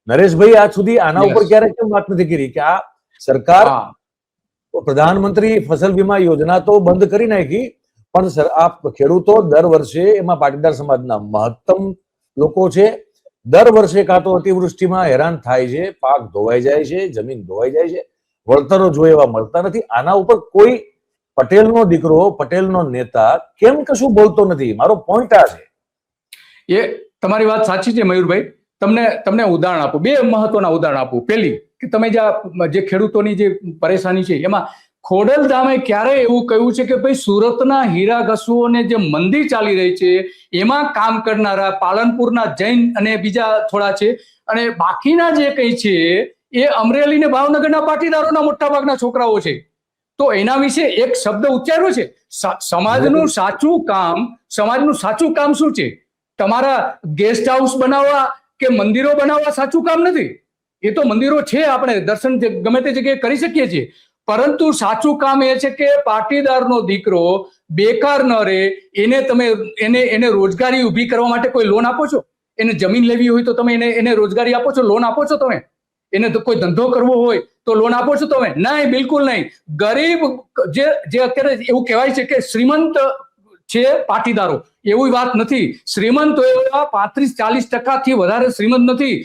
નરેશભાઈ આજ સુધી આના ઉપર ક્યારે કેમ વાત નથી કરી કે આ સરકાર પ્રધાનમંત્રી ફસલ વીમા યોજના તો બંધ કરી નાખી, પણ આ ખેડૂતો દર વર્ષે એમાં પાટીદાર સમાજના મહત્તમ લોકો છે, દર વર્ષે કાં તો અતિવૃષ્ટિમાં હેરાન થાય છે, પાક ધોવાઈ જાય છે, જમીન ધોવાઈ જાય છે, વળતરો જોઈએ એવા મળતા નથી. આના ઉપર કોઈ પટેલનો દીકરો, પટેલનો નેતા કેમ કશું બોલતો નથી? મારો પોઈન્ટ આ છે. એ તમારી વાત સાચી છે મયુરભાઈ. તમને ઉદાહરણ આપું, બે મહત્વના ઉદાહરણ આપું. પહેલી કે તમે જે ખેડૂતોની જે પરેશાની છે એમાં ખોડલધામે ક્યારે એવું કહ્યું છે કે ભાઈ સુરતના હીરા ઘસુઓને જે મંદી ચાલી રહી છે એમાં કામ કરનારા પાલનપુરના જૈન અને બીજા થોડા છે, અને બાકીના જે કંઈ છે એ અમરેલી ને ભાવનગરના પાટીદારોના મોટા ભાગના છોકરાઓ છે. તો એના વિશે એક શબ્દ ઉચ્ચાર્યો છે. સમાજનું સાચું કામ શું છે? તમારા ગેસ્ટ હાઉસ બનાવવા કે મંદિરો બનાવવા સાચું કામ નથી. એ તો મંદિરો છે, આપણે દર્શન ગમે તે જગ્યાએ કરી શકીએ છીએ, પરંતુ સાચું કામ એ છે કે પાટીદારનો દીકરો બેકાર ન રહે, એને રોજગારી ઊભી કરવા માટે કોઈ લોન આપો છો? એને જમીન લેવી હોય તો તમે એને રોજગારી આપો છો, લોન આપો છો? તમે એને કોઈ ધંધો કરવો હોય તો લોન આપો છો તમે? નહીં, બિલકુલ નહીં. ગરીબ જે અત્યારે એવું કહેવાય છે કે શ્રીમંત છે પાટીદારો, એવી વાત નથી. શ્રીમંત એવા 35-40% વધારે શ્રીમંત નથી.